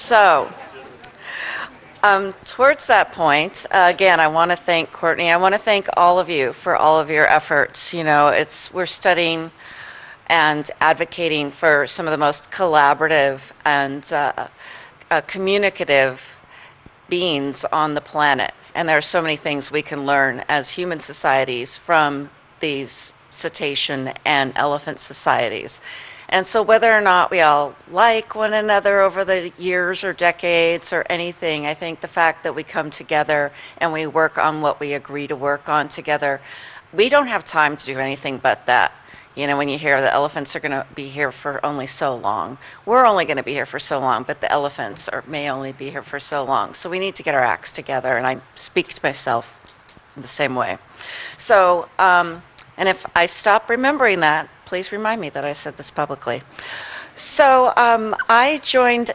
So, towards that point, again, I want to thank Courtney. I want to thank all of you for all of your efforts. You know, we're studying and advocating for some of the most collaborative and communicative beings on the planet. And there are so many things we can learn as human societies from these cetacean and elephant societies. And so whether or not we all like one another over the years or decades or anything, I think the fact that we come together and we work on what we agree to work on together, we don't have time to do anything but that. You know, when you hear the elephants are going to be here for only so long, we're only going to be here for so long, but the elephants may only be here for so long. So we need to get our acts together, and I speak to myself the same way. So, and if I stop remembering that, please remind me that I said this publicly. So I joined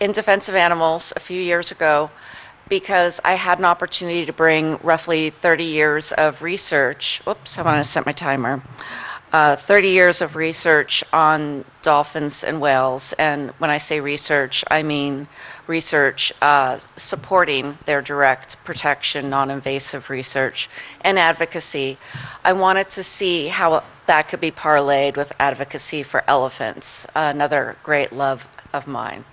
In Defense of Animals a few years ago because I had an opportunity to bring roughly 30 years of research. Whoops, I want to set my timer. 30 years of research on dolphins and whales. And when I say research, I mean research supporting their direct protection, non-invasive research, and advocacy. I wanted to see how that could be parlayed with advocacy for elephants, another great love of mine.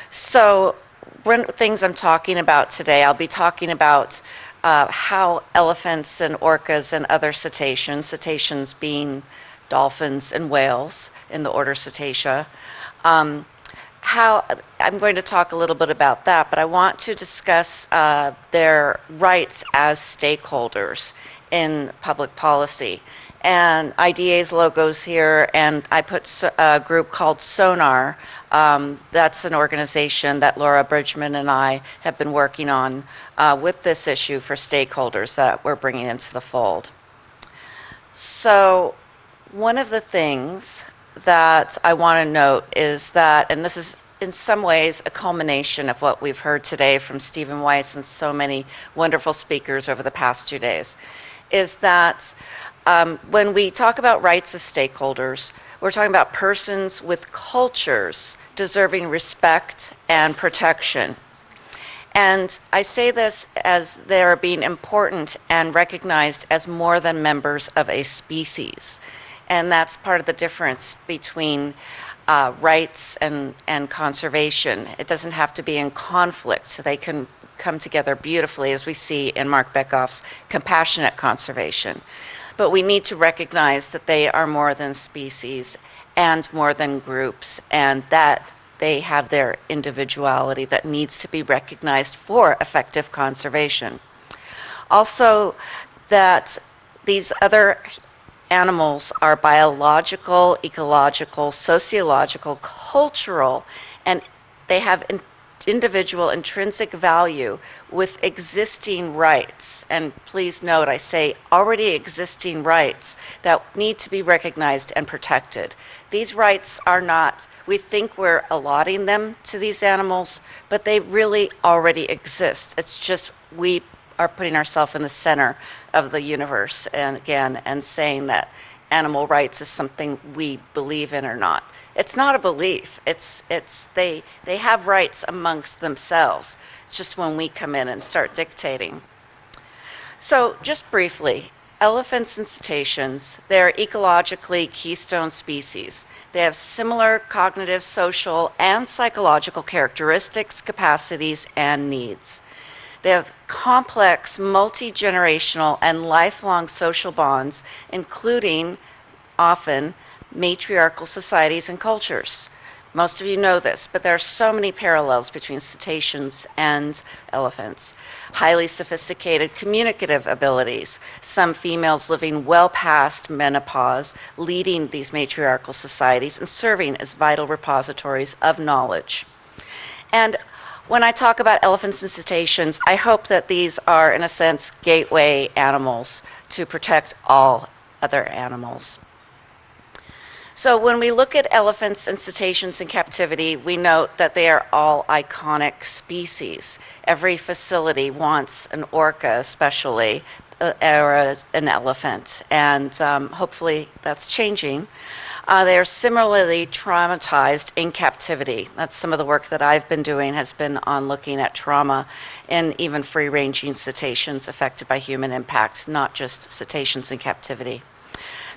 So one of the things I'm talking about today, I'll be talking about how elephants and orcas and other cetaceans being dolphins and whales in the order Cetacea, how I'm going to talk a little bit about that, but I want to discuss their rights as stakeholders in public policy. And IDA's logo's here, and I put a group called Sonar. That's an organization that Laura Bridgman and I have been working on with this issue for stakeholders that we're bringing into the fold. So one of the things that I want to note is that, and this is in some ways a culmination of what we've heard today from Stephen Weiss and so many wonderful speakers over the past 2 days, is that when we talk about rights as stakeholders, we're talking about persons with cultures deserving respect and protection. And I say this as they're being important and recognized as more than members of a species. And that's part of the difference between rights and conservation. It doesn't have to be in conflict, so they can come together beautifully, as we see in Mark Bekoff's compassionate conservation. But we need to recognize that they are more than species and more than groups, and that they have their individuality that needs to be recognized for effective conservation. Also, that these other animals are biological, ecological, sociological, cultural, and they have individual intrinsic value with existing rights. And please note, I say already existing rights that need to be recognized and protected. These rights are not, we think we're allotting them to these animals, but they really already exist. It's just we are putting ourselves in the center of the universe, and again, and saying that animal rights is something we believe in or not. It's not a belief. They have rights amongst themselves. It's just when we come in and start dictating. So just briefly, elephants and cetaceans, they're ecologically keystone species. They have similar cognitive, social, and psychological characteristics, capacities, and needs. They have complex, multi-generational, and lifelong social bonds, including often matriarchal societies and cultures. Most of you know this, but there are so many parallels between cetaceans and elephants. Highly sophisticated communicative abilities, some females living well past menopause, leading these matriarchal societies and serving as vital repositories of knowledge. And when I talk about elephants and cetaceans, I hope that these are, in a sense, gateway animals to protect all other animals. So when we look at elephants and cetaceans in captivity, we note that they are all iconic species. Every facility wants an orca, especially, or an elephant, and hopefully that's changing. They are similarly traumatized in captivity. That's some of the work that I've been doing, has been on looking at trauma in even free-ranging cetaceans affected by human impact, not just cetaceans in captivity.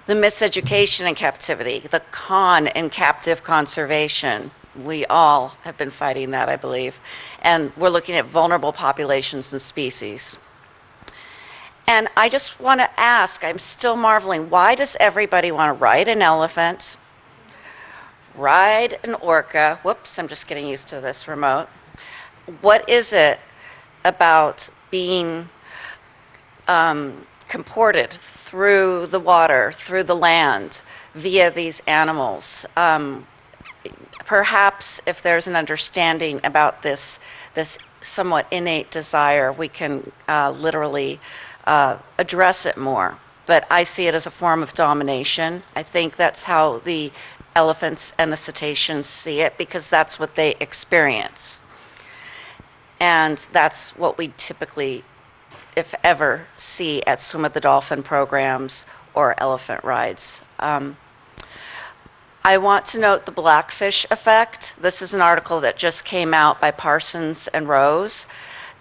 The miseducation in captivity, the con in captive conservation. We all have been fighting that, I believe. And we're looking at vulnerable populations and species. And I just want to ask, I'm still marveling, why does everybody want to ride an elephant, ride an orca? Whoops, I'm just getting used to this remote. What is it about being comported through the water, through the land, via these animals? Perhaps if there's an understanding about this somewhat innate desire, we can literally address it more. But I see it as a form of domination. I think that's how the elephants and the cetaceans see it, because that's what they experience. And that's what we typically, if ever, see at Swim with the Dolphin programs or elephant rides. I want to note the Blackfish Effect. This is an article that just came out by Parsons and Rose.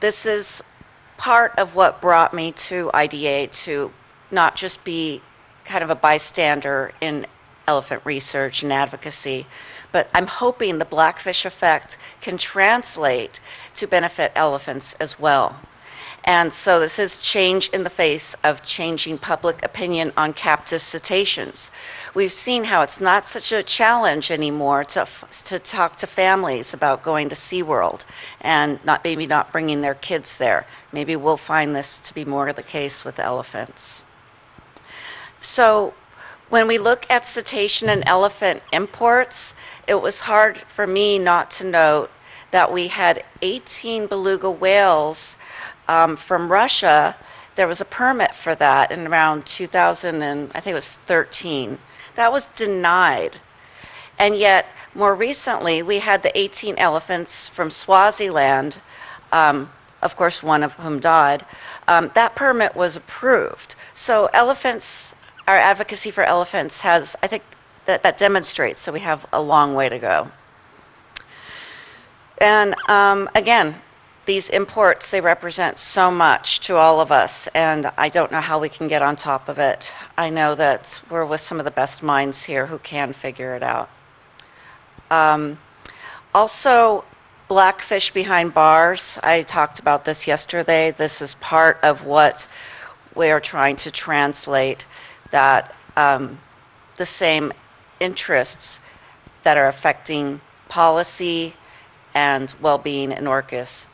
This is part of what brought me to IDA, to not just be kind of a bystander in elephant research and advocacy, but I'm hoping the Blackfish Effect can translate to benefit elephants as well. And so this is change in the face of changing public opinion on captive cetaceans. We've seen how it's not such a challenge anymore to talk to families about going to SeaWorld and maybe not bringing their kids there. Maybe we'll find this to be more the case with elephants. So when we look at cetacean and elephant imports, it was hard for me not to note that we had 18 beluga whales from Russia. There was a permit for that in around 2000 and I think it was 13. That was denied. And yet, more recently, we had the 18 elephants from Swaziland, of course, one of whom died. That permit was approved. So elephants, our advocacy for elephants has, I think, that demonstrates that we have a long way to go. And again, these imports, they represent so much to all of us, and I don't know how we can get on top of it. I know that we're with some of the best minds here who can figure it out. Also, Blackfish behind bars. I talked about this yesterday. This is part of what we are trying to translate, that the same interests that are affecting policy and well-being in orcas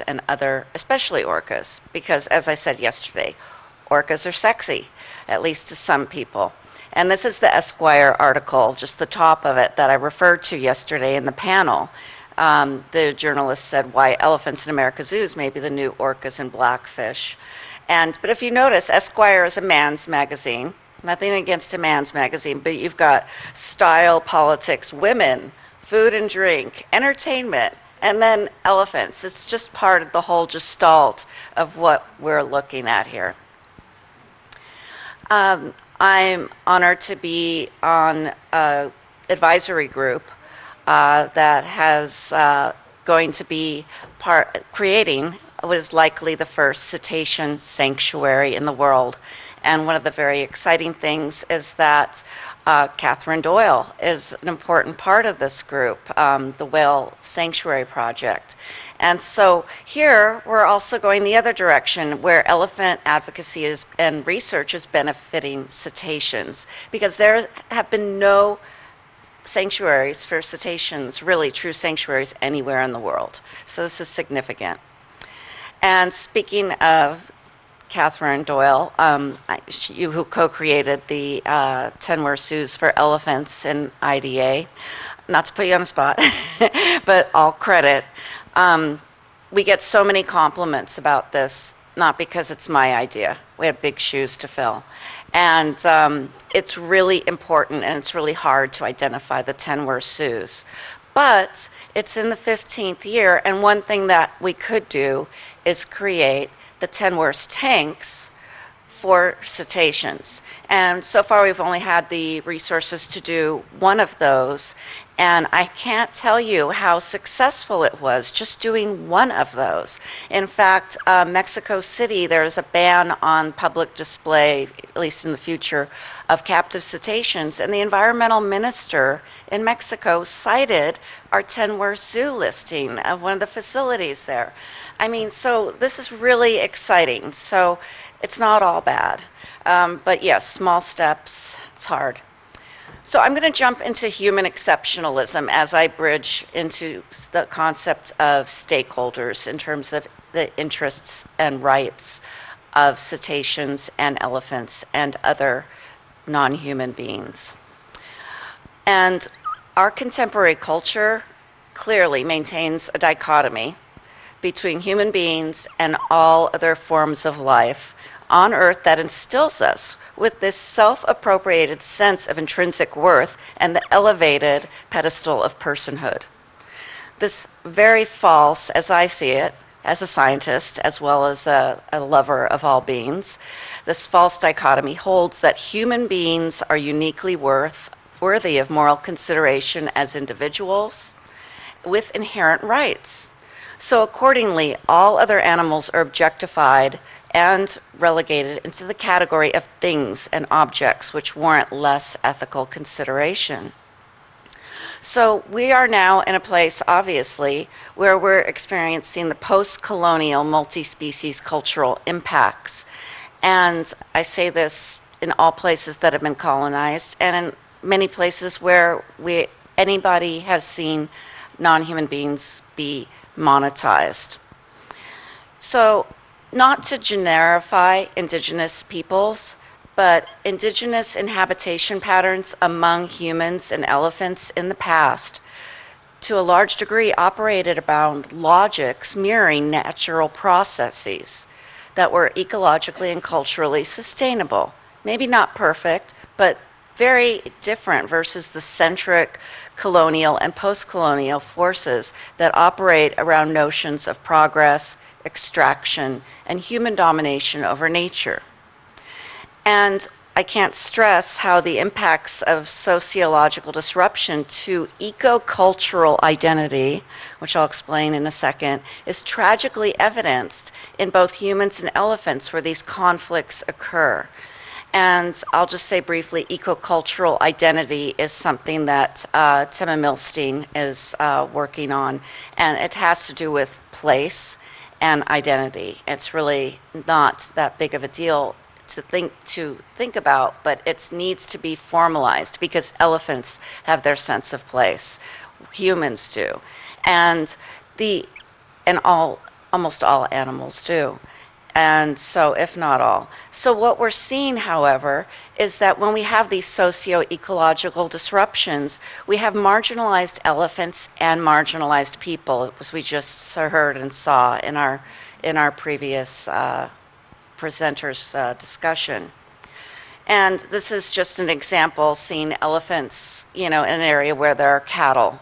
and other, especially orcas, because as I said yesterday, orcas are sexy, at least to some people. And this is the Esquire article, just the top of it, that I referred to yesterday in the panel. The journalist said why elephants in America zoos may be the new orcas and blackfish. But if you notice, Esquire is a man's magazine. Nothing against a man's magazine, but you've got style, politics, women, food and drink, entertainment, and then elephants. It's just part of the whole gestalt of what we're looking at here. I'm honored to be on an advisory group that has going to be creating what is likely the first cetacean sanctuary in the world. And one of the very exciting things is that Catherine Doyle is an important part of this group, the Whale Sanctuary Project. And so here we're also going the other direction, where elephant advocacy and research is benefiting cetaceans, because there have been no sanctuaries for cetaceans, really true sanctuaries, anywhere in the world. So this is significant. And speaking of Catherine Doyle, you who co-created the 10 zoos for elephants in IDA, not to put you on the spot, but all credit. We get so many compliments about this, not because it's my idea. We have big shoes to fill. And it's really important, and it's really hard to identify the 10 zoos. But it's in the 15th year, and one thing that we could do is create the 10 worst tanks for cetaceans. And so far we've only had the resources to do one of those. And I can't tell you how successful it was just doing one of those. In fact, Mexico City, there's a ban on public display, at least in the future, of captive cetaceans. And the environmental minister in Mexico cited our 10-worst zoo listing of one of the facilities there. I mean, so this is really exciting. So it's not all bad. But yes, small steps, it's hard. So I'm going to jump into human exceptionalism as I bridge into the concept of stakeholders in terms of the interests and rights of cetaceans and elephants and other non-human beings. And our contemporary culture clearly maintains a dichotomy between human beings and all other forms of life on Earth that instills us with this self-appropriated sense of intrinsic worth and the elevated pedestal of personhood. This very false, as I see it, as a scientist as well as a lover of all beings, this false dichotomy holds that human beings are uniquely worthy of moral consideration as individuals with inherent rights. So accordingly, all other animals are objectified and relegated into the category of things and objects which warrant less ethical consideration. So we are now in a place, obviously, where we're experiencing the post-colonial multi-species cultural impacts. And I say this in all places that have been colonized and in many places where anybody has seen non-human beings be monetized. So not to generify indigenous peoples, but indigenous inhabitation patterns among humans and elephants in the past, to a large degree, operated around logics mirroring natural processes that were ecologically and culturally sustainable. Maybe not perfect, but very different versus the centric colonial and post-colonial forces that operate around notions of progress, extraction, and human domination over nature. And I can't stress how the impacts of sociological disruption to eco-cultural identity, which I'll explain in a second, is tragically evidenced in both humans and elephants where these conflicts occur. And I'll just say briefly, eco-cultural identity is something that Tema Milstein is working on, and it has to do with place and identity. It's really not that big of a deal to think about, but it needs to be formalized because elephants have their sense of place. Humans do, and almost all animals do. And so, if not all. So what we're seeing, however, is that when we have these socio-ecological disruptions, we have marginalized elephants and marginalized people, as we just heard and saw in our previous presenters' discussion. And this is just an example, seeing elephants, in an area where there are cattle.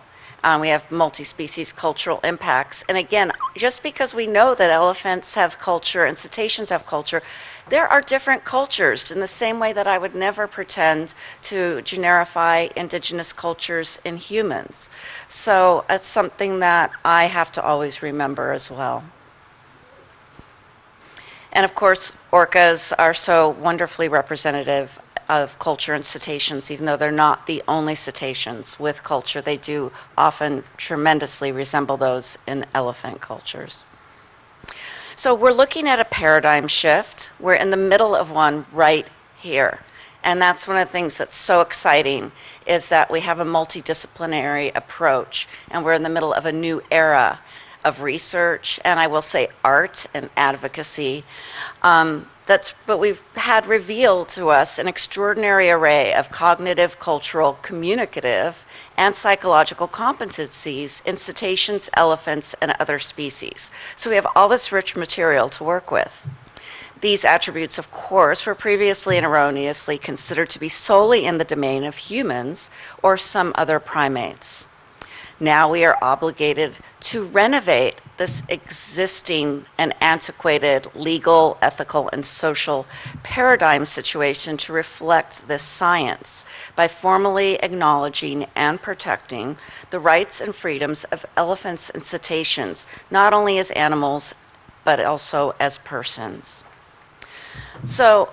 We have multi-species cultural impacts. And again, just because we know that elephants have culture and cetaceans have culture, there are different cultures in the same way that I would never pretend to generify indigenous cultures in humans. So it's something that I have to always remember as well. And of course, orcas are so wonderfully representative of culture and cetaceans, even though they're not the only cetaceans with culture. They do often tremendously resemble those in elephant cultures. So we're looking at a paradigm shift. We're in the middle of one right here. And that's one of the things that's so exciting, is that we have a multidisciplinary approach, and we're in the middle of a new era of research, and I will say art and advocacy. But we've had revealed to us an extraordinary array of cognitive, cultural, communicative, and psychological competencies in cetaceans, elephants, and other species. So we have all this rich material to work with. These attributes, of course, were previously and erroneously considered to be solely in the domain of humans or some other primates. Now we are obligated to renovate this existing and antiquated legal, ethical, and social paradigm situation to reflect this science by formally acknowledging and protecting the rights and freedoms of elephants and cetaceans, not only as animals, but also as persons. So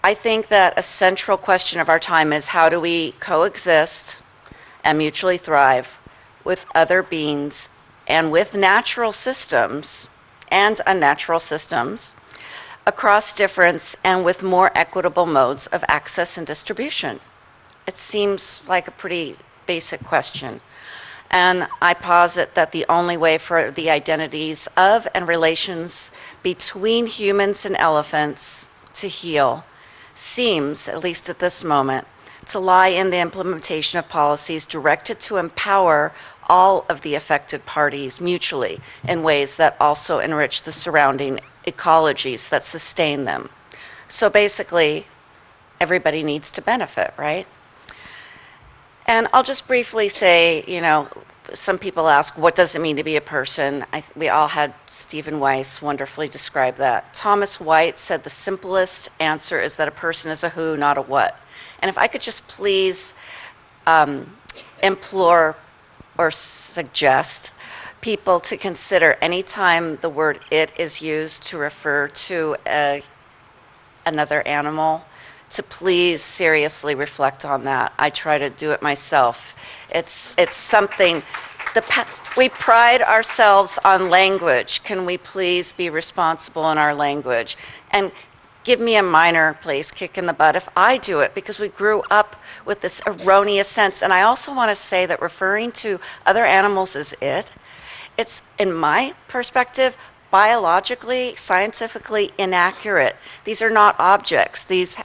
I think that a central question of our time is, how do we coexist and mutually thrive with other beings and with natural systems and unnatural systems across difference and with more equitable modes of access and distribution? It seems like a pretty basic question. And I posit that the only way for the identities of and relations between humans and elephants to heal seems, at least at this moment, to lie in the implementation of policies directed to empower all of the affected parties mutually in ways that also enrich the surrounding ecologies that sustain them. So basically, everybody needs to benefit, right? And I'll just briefly say, you know, some people ask, what does it mean to be a person? We all had Stephen Weiss wonderfully describe that. Thomas White said the simplest answer is that a person is a who, not a what. And if I could just please implore or suggest people to consider any time the word it is used to refer to another animal, to please seriously reflect on that. I try to do it myself. It's something, we pride ourselves on language. Can we please be responsible in our language? And give me a minor, please, kick in the butt if I do it, because we grew up with this erroneous sense. And I also want to say that referring to other animals as it's, in my perspective, biologically, scientifically inaccurate. These are not objects. These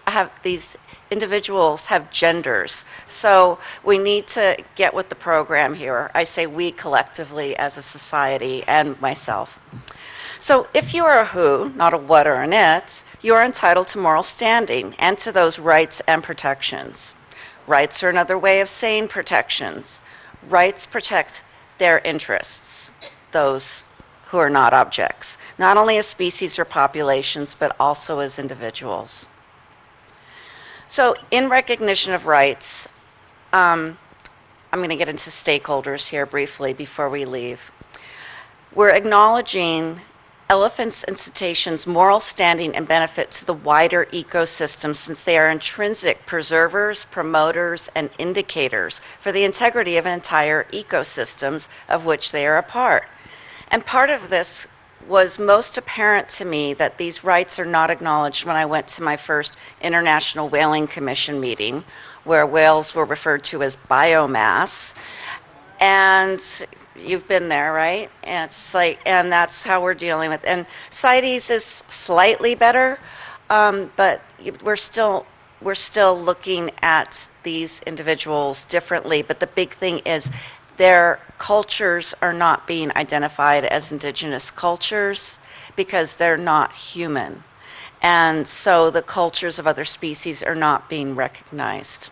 individuals have genders. So we need to get with the program here. I say we collectively as a society and myself. So if you are a who, not a what or an it, you are entitled to moral standing and to those rights and protections. Rights are another way of saying protections. Rights protect their interests, those who are not objects, not only as species or populations, but also as individuals. So in recognition of rights, I'm going to get into stakeholders here briefly before we leave. We're acknowledging elephants and cetaceans' moral standing and benefit to the wider ecosystem, since they are intrinsic preservers, promoters, and indicators for the integrity of entire ecosystems of which they are a part. And part of this was most apparent to me that these rights are not acknowledged when I went to my first International Whaling Commission meeting, where whales were referred to as biomass. And you've been there, right? And it's like, and that's how we're dealing with. And CITES is slightly better, but we're still looking at these individuals differently. But the big thing is their cultures are not being identified as indigenous cultures because they're not human. And so the cultures of other species are not being recognized.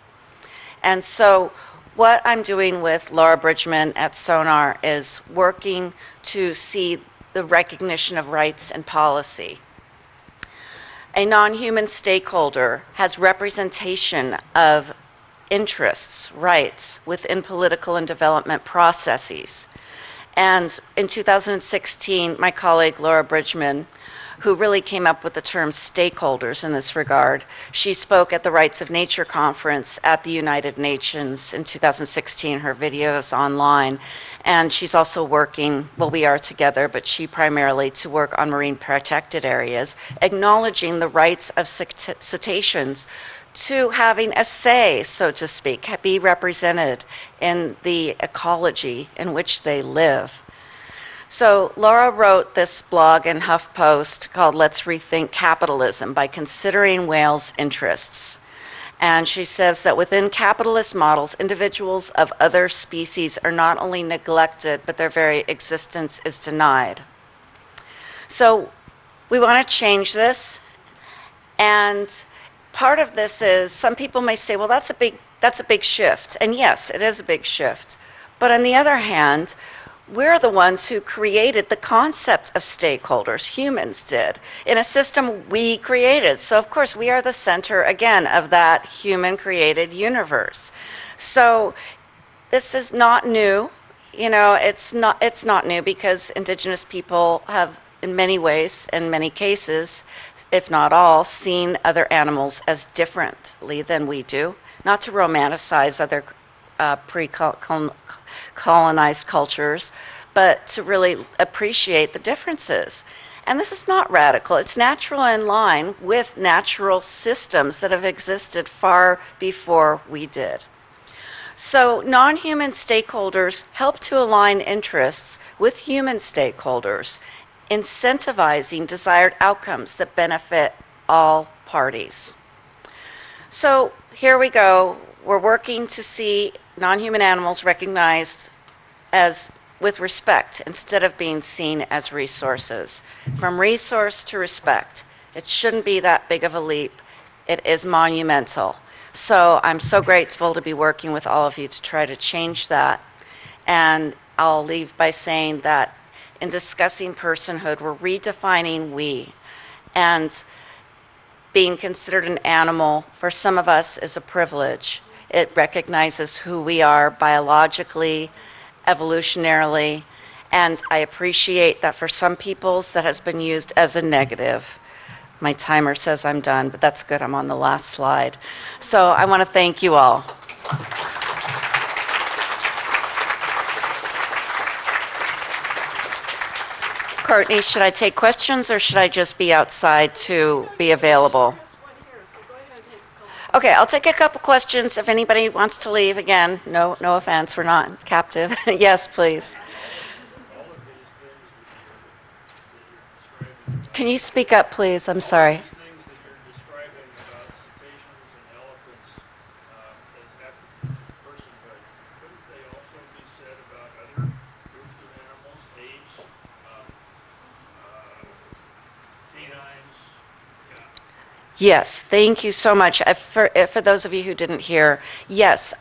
And so what I'm doing with Laura Bridgman at Sonar is working to see the recognition of rights and policy. A non-human stakeholder has representation of interests, rights within political and development processes. And in 2016, my colleague Laura Bridgman, who really came up with the term stakeholders in this regard, she spoke at the Rights of Nature conference at the United Nations in 2016. Her video is online. And she's also working, well, we are together, but she primarily to work on marine protected areas, acknowledging the rights of cetaceans to having a say, so to speak, be represented in the ecology in which they live. So Laura wrote this blog in HuffPost called Let's Rethink Capitalism by considering whales' interests. And she says that within capitalist models, individuals of other species are not only neglected, but their very existence is denied. So we want to change this. And part of this is, some people may say, well, that's a big shift. And yes, it is a big shift. But on the other hand, we're the ones who created the concept of stakeholders. Humans did, in a system we created. So of course we are the center, again, of that human-created universe. So this is not new. You know, it's not new because indigenous people have, in many ways, in many cases, if not all, seen other animals as differently than we do. Not to romanticize other pre-colonized cultures, but to really appreciate the differences. And this is not radical. It's natural in line with natural systems that have existed far before we did. So non-human stakeholders help to align interests with human stakeholders, incentivizing desired outcomes that benefit all parties. So here we go. We're working to see non-human animals recognized as with respect instead of being seen as resources. From resource to respect. It shouldn't be that big of a leap. It is monumental. So I'm so grateful to be working with all of you to try to change that. And I'll leave by saying that in discussing personhood, we're redefining we. And being considered an animal, for some of us, is a privilege. It recognizes who we are biologically, evolutionarily, and I appreciate that for some peoples that has been used as a negative. My timer says I'm done, but that's good, I'm on the last slide. So I want to thank you all. Courtney, should I take questions or should I just be outside to be available? Okay, I'll take a couple questions if anybody wants to leave. Again, no offense, we're not captive. Yes, please. Can you speak up, please? I'm sorry. Yes, thank you so much. For those of you who didn't hear, yes,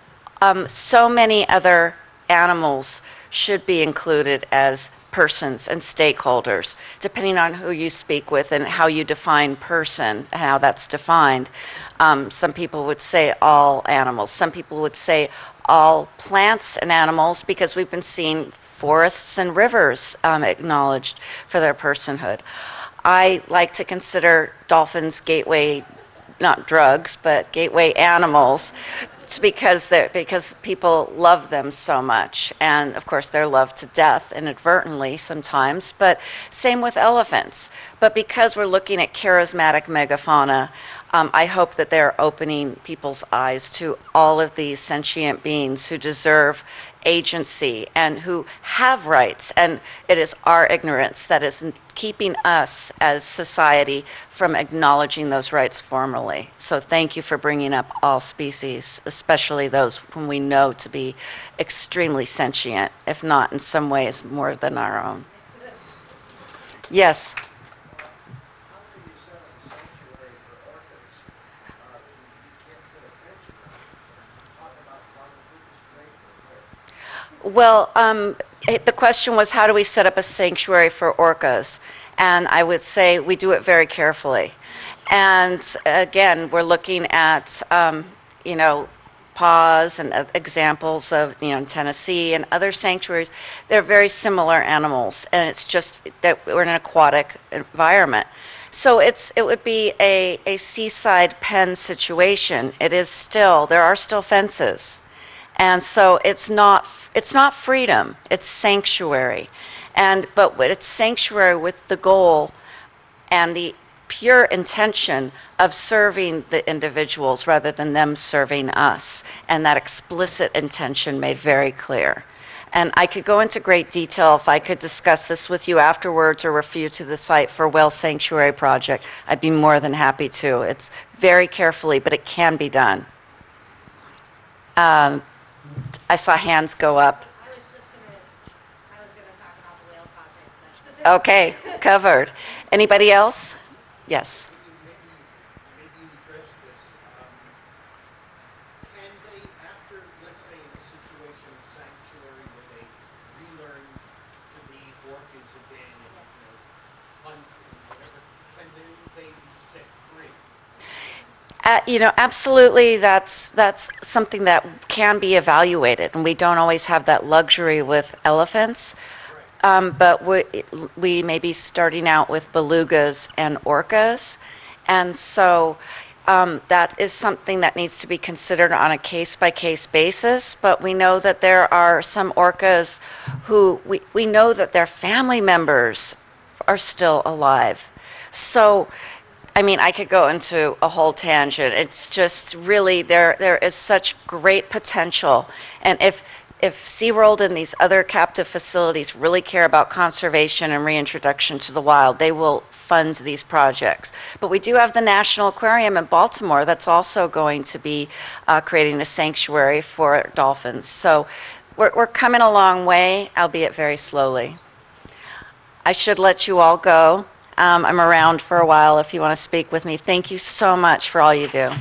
so many other animals should be included as persons and stakeholders, depending on who you speak with and how you define person, how that's defined. Some people would say all animals. Some people would say all plants and animals, because we've been seeing forests and rivers acknowledged for their personhood. I like to consider dolphins gateway, not drugs, but gateway animals. It's because people love them so much. And of course, they're loved to death inadvertently sometimes, but same with elephants. But because we're looking at charismatic megafauna, I hope that they're opening people's eyes to all of these sentient beings who deserve agency and who have rights. And it is our ignorance that is keeping us as society from acknowledging those rights formally. So thank you for bringing up all species, especially those whom we know to be extremely sentient, if not in some ways more than our own. Yes. Well, the question was, how do we set up a sanctuary for orcas? And I would say we do it very carefully. And again, we're looking at, paws and examples of, in Tennessee and other sanctuaries. They're very similar animals, and it's just that we're in an aquatic environment. So it would be a seaside pen situation. There are still fences. And so it's not freedom, it's sanctuary. But it's sanctuary with the goal and the pure intention of serving the individuals rather than them serving us. And that explicit intention made very clear. And I could go into great detail if I could discuss this with you afterwards or refer you to the site for Whale Sanctuary Project. I'd be more than happy to. It's very carefully, but it can be done. I saw hands go up. I was going to talk about the whale project. Okay, covered. Anybody else? Yes. Maybe you address this. Can they, after, let's say, in a situation of sanctuary a day and, hunt and whatever, and then they set free. Absolutely, that's something that can be evaluated, and we don't always have that luxury with elephants. But we may be starting out with belugas and orcas, and so that is something that needs to be considered on a case-by-case basis. But we know that there are some orcas who we know that their family members are still alive. So, I mean, I could go into a whole tangent. It's just really there is such great potential, and if SeaWorld and these other captive facilities really care about conservation and reintroduction to the wild, they will fund these projects. But we do have the National Aquarium in Baltimore that's also going to be creating a sanctuary for dolphins. So we're coming a long way, albeit very slowly. I should let you all go. I'm around for a while if you want to speak with me. Thank you so much for all you do.